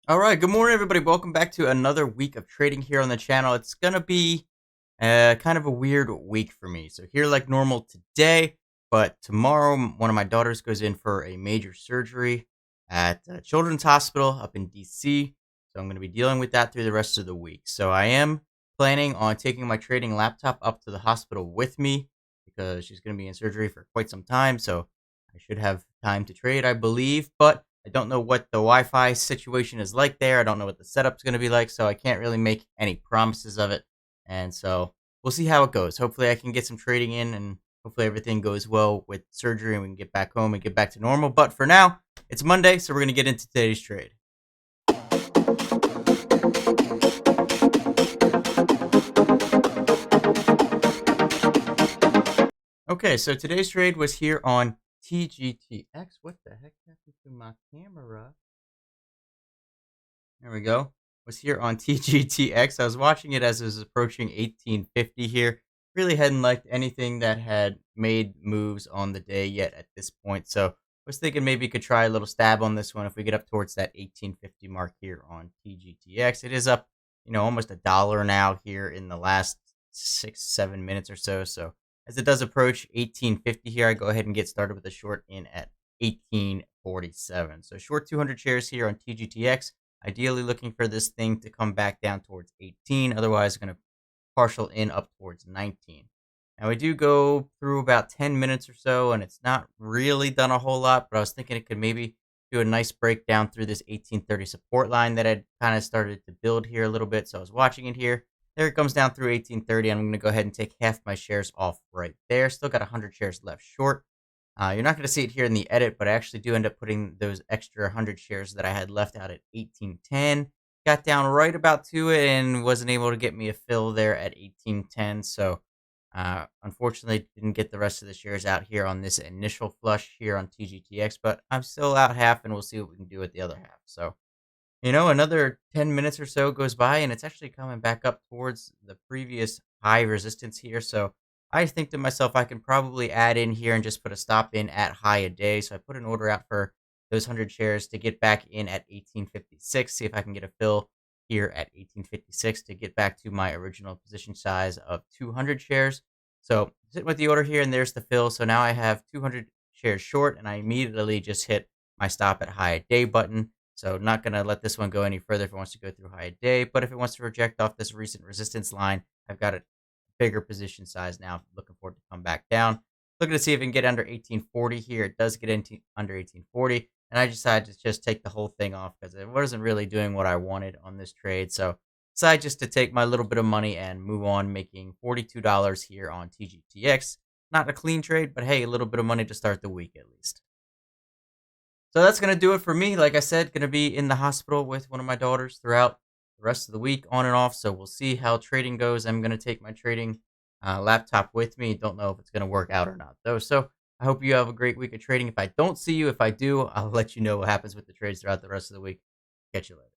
All right, good morning, everybody. Welcome back to another week of trading here on the channel. It's gonna be kind of a weird week for me. So here, like normal today, but tomorrow, one of my daughters goes in for a major surgery at Children's Hospital up in DC. So I'm gonna be dealing with that through the rest of the week. So I am planning on taking my trading laptop up to the hospital with me because she's gonna be in surgery for quite some time. So I should have time to trade, I believe, but I don't know what the Wi-Fi situation is like there. I don't know what the setup's going to be like, so I can't really make any promises of it. And so we'll see how it goes. Hopefully, I can get some trading in, and hopefully everything goes well with surgery, and we can get back home and get back to normal. But for now, it's Monday, so we're going to get into today's trade. Okay, so today's trade was here on TGTX. What the heck happened to my camera? There we go. Was here on TGTX. I was watching it as it was approaching 1850 here. Really hadn't liked anything that had made moves on the day yet at this point. So I was thinking maybe could try a little stab on this one if we get up towards that 1850 mark here on TGTX. It is up, almost $1 now here in the last 6, 7 minutes or so. So as it does approach 1850 here, I go ahead and get started with a short in at 1847. So short 200 shares here on TGTX. Ideally looking for this thing to come back down towards 18. Otherwise, going to partial in up towards 19. Now, we do go through about 10 minutes or so, and it's not really done a whole lot, but I was thinking it could maybe do a nice breakdown through this 1830 support line that had kind of started to build here a little bit. So I was watching it here. There it comes down through 1830. I'm going to go ahead and take half my shares off right there. Still got 100 shares left short. You're not going to see it here in the edit, but I actually do end up putting those extra 100 shares that I had left out at 1810. Got down right about to it and wasn't able to get me a fill there at 1810. So, unfortunately, didn't get the rest of the shares out here on this initial flush here on TGTX, but I'm still out half and we'll see what we can do with the other half. So, another 10 minutes or so goes by, and it's actually coming back up towards the previous high resistance here. So I think to myself, I can probably add in here and just put a stop in at high a day. So I put an order out for those 100 shares to get back in at 1856, see if I can get a fill here at 1856 to get back to my original position size of 200 shares. So sitting with the order here, and there's the fill. So now I have 200 shares short, and I immediately just hit my stop at high a day button. So not going to let this one go any further if it wants to go through high day. But if it wants to reject off this recent resistance line, I've got a bigger position size now. Looking forward to come back down. Looking to see if it can get under 1840 here. It does get into under 1840. And I decided to just take the whole thing off because it wasn't really doing what I wanted on this trade. So decided just to take my little bit of money and move on, making $42 here on TGTX. Not a clean trade, but hey, a little bit of money to start the week at least. So that's going to do it for me. Like I said, going to be in the hospital with one of my daughters throughout the rest of the week, on and off. So we'll see how trading goes. I'm going to take my trading laptop with me. Don't know if it's going to work out or not, though. So I hope you have a great week of trading. If I don't see you, if I do, I'll let you know what happens with the trades throughout the rest of the week. Catch you later.